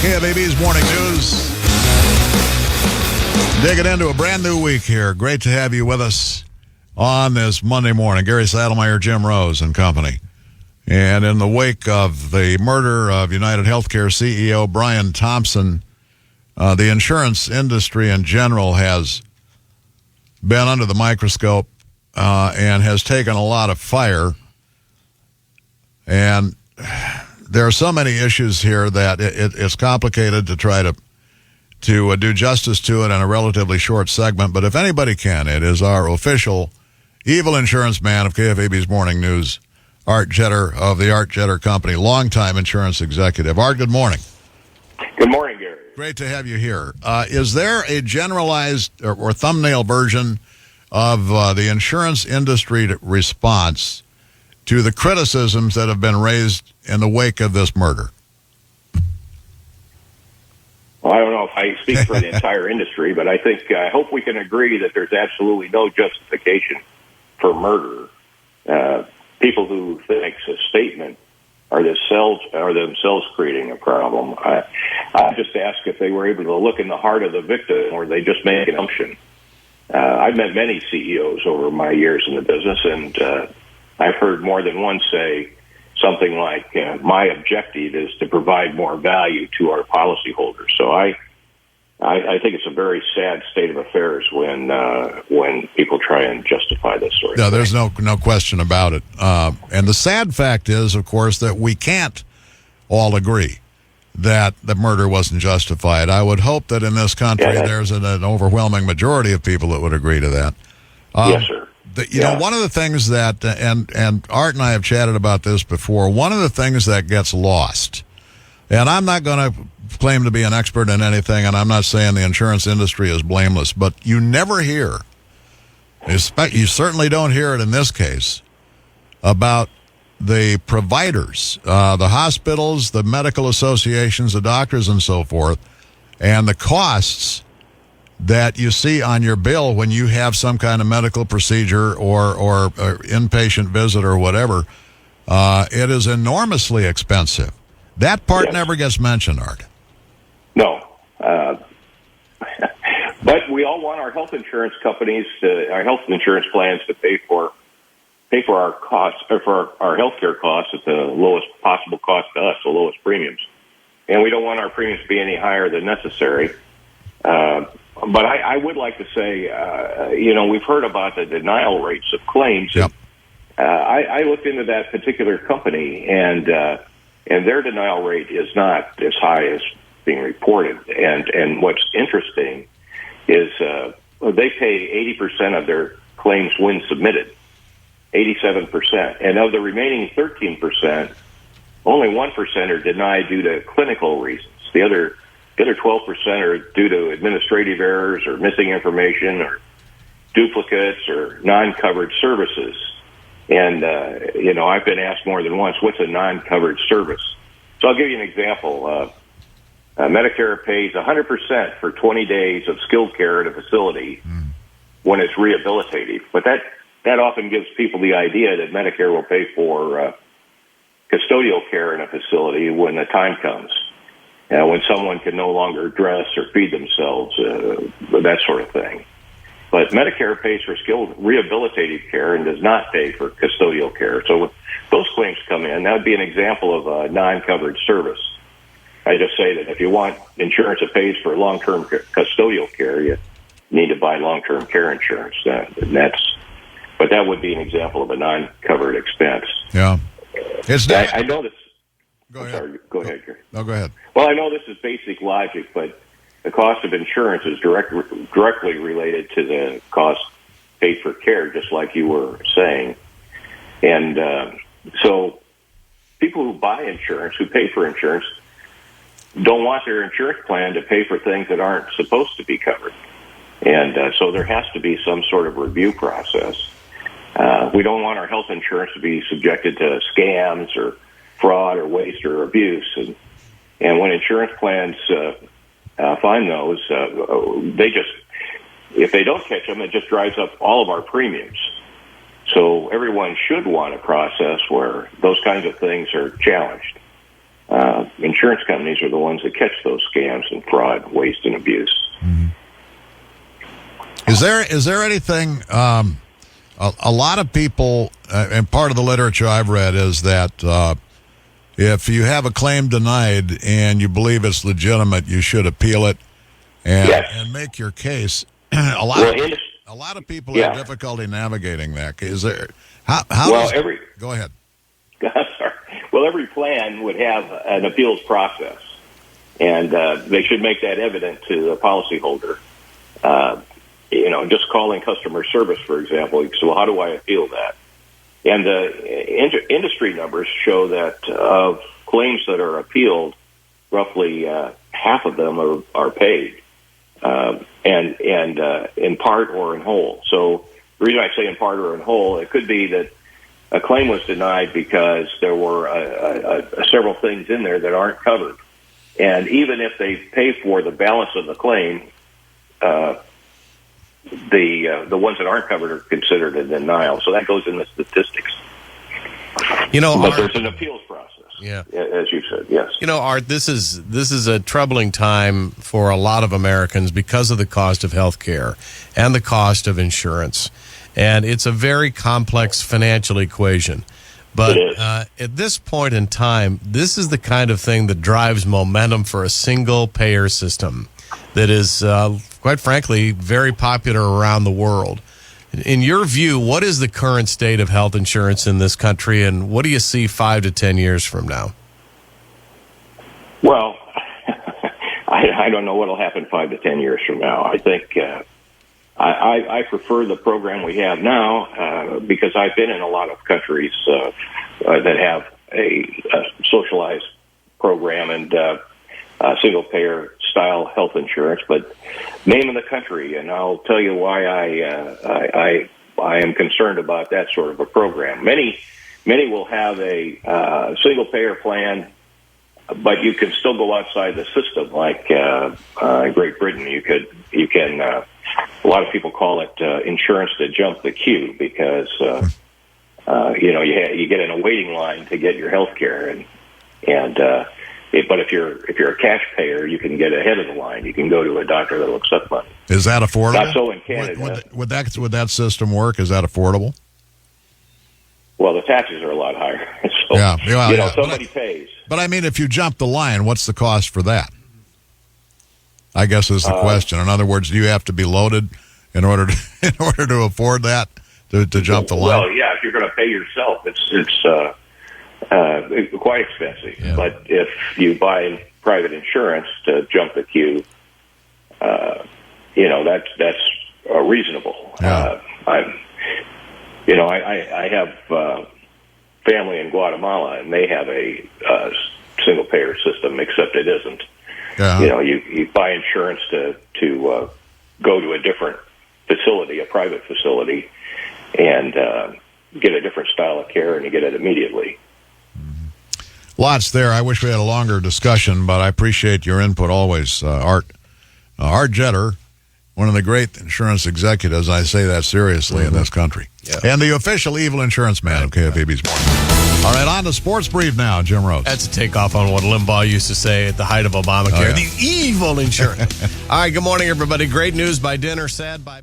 KFAB's Morning News. Digging into a brand new week here. Great to have you with us on this Monday morning. Gary Saddlemeyer, Jim Rose and company. And in the wake of the murder of United Healthcare CEO Brian Thompson, the insurance industry in general has been under the microscope and has taken a lot of fire. And there are so many issues here that it's complicated to try to do justice to it in a relatively short segment. But if anybody can, it is our official evil insurance man of KFAB's Morning News, Art Jetter of the Art Jetter Company, longtime insurance executive. Art, good morning. Good morning, Gary. Great to have you here. Is there a generalized or thumbnail version of the insurance industry response to the criticisms that have been raised in the wake of this murder? Well, I don't know if I speak for the entire industry, but I hope we can agree that there's absolutely no justification for murder. People who think a statement are themselves creating a problem. I just ask if they were able to look in the heart of the victim, or they just make an assumption. I've met many CEOs over my years in the business, and I've heard more than one say something like, my objective is to provide more value to our policyholders. So I think it's a very sad state of affairs when people try and justify this sort of thing. There's no question about it. And the sad fact is, of course, that we can't all agree that the murder wasn't justified. I would hope that in this country there's an overwhelming majority of people that would agree to that. Yes, sir. You know, one of the things that, and Art and I have chatted about this before, one of the things that gets lost, and I'm not going to claim to be an expert in anything, and I'm not saying the insurance industry is blameless, but you never hear, you certainly don't hear it in this case, about the providers, the hospitals, the medical associations, the doctors, and so forth, and the costs that you see on your bill when you have some kind of medical procedure or inpatient visit or whatever. It is enormously expensive. That part never gets mentioned, Art. No. But we all want our health insurance companies, our health insurance plans to pay for our costs, or for our healthcare costs at the lowest possible cost to us, the lowest premiums. And we don't want our premiums to be any higher than necessary. But I would like to say, we've heard about the denial rates of claims. Yep. I looked into that particular company, and their denial rate is not as high as being reported. And what's interesting is they pay 80% of their claims when submitted, 87%. And of the remaining 13%, only 1% are denied due to clinical reasons. The other 12% are due to administrative errors or missing information or duplicates or non-covered services. And, I've been asked more than once, what's a non-covered service? So I'll give you an example. Medicare pays 100% for 20 days of skilled care at a facility when it's rehabilitative. But that often gives people the idea that Medicare will pay for custodial care in a facility when the time comes. When someone can no longer dress or feed themselves, that sort of thing. But Medicare pays for skilled rehabilitative care and does not pay for custodial care. So when those claims come in, that would be an example of a non-covered service. I just say that if you want insurance that pays for long-term custodial care, you need to buy long-term care insurance. But that would be an example of a non-covered expense. Yeah. I know this. Go ahead. Sorry, go ahead, Gary. No, go ahead. Well, I know this is basic logic, but the cost of insurance is directly related to the cost paid for care, just like you were saying. And so people who buy insurance, who pay for insurance, don't want their insurance plan to pay for things that aren't supposed to be covered. And so there has to be some sort of review process. We don't want our health insurance to be subjected to scams or fraud or waste or abuse. And when insurance plans find those, if they don't catch them, it just drives up all of our premiums. So everyone should want a process where those kinds of things are challenged. insurance companies are the ones that catch those scams and fraud, waste, and abuse. Is there anything? A lot of people, and part of the literature I've read is that if you have a claim denied and you believe it's legitimate, you should appeal it and make your case. A lot of people have difficulty navigating that. Is there? Go ahead. Sorry. Well, every plan would have an appeals process, and they should make that evident to the policyholder. Just calling customer service, for example. So how do I appeal that? And the industry numbers show that of claims that are appealed, roughly half of them are paid, and in part or in whole. So the reason I say in part or in whole, it could be that a claim was denied because there were several things in there that aren't covered. And even if they pay for the balance of the claim, the ones that aren't covered are considered a denial. So that goes in the statistics. But there's an appeals process. Yeah, as you said, yes. Art, this is a troubling time for a lot of Americans because of the cost of health care and the cost of insurance. And it's a very complex financial equation. But at this point in time, this is the kind of thing that drives momentum for a single-payer system that is, quite frankly, very popular around the world. In your view, what is the current state of health insurance in this country, and what do you see 5 to 10 years from now? Well, I don't know what will happen 5 to 10 years from now. I think I prefer the program we have now because I've been in a lot of countries that have a socialized program and single-payer style health insurance, but name of the country, and I'll tell you why I am concerned about that sort of a program. Many will have a single-payer plan, but you can still go outside the system. Like in Great Britain, you can. A lot of people call it insurance to jump the queue because you get in a waiting line to get your health care, but if you're a cash payer, you can get ahead of the line. You can go to a doctor that'll accept money. Is that affordable? Not so in Canada. Would that system work? Is that affordable? Well, the taxes are a lot higher. So, somebody pays. But I mean, if you jump the line, what's the cost for that? I guess is the question. In other words, do you have to be loaded in order to afford that to jump the line? Well, yeah. If you're going to pay yourself, it's quite expensive. Yeah. But if you buy private insurance to jump the queue, that's reasonable. Yeah. I have family in Guatemala, and they have a single payer system, except it isn't. Yeah. You buy insurance to go to a different facility, a private facility, and get a different style of care, and you get it immediately. Lots there. I wish we had a longer discussion, but I appreciate your input always, Art. Art Jetter, one of the great insurance executives, I say that seriously, in this country. Yeah. And the official evil insurance man of KFAB's Morning. All right, on to Sports Brief now, Jim Rhodes. That's a takeoff on what Limbaugh used to say at the height of Obamacare. Oh, yeah. The evil insurance. All right, good morning, everybody. Great news by dinner, sad by...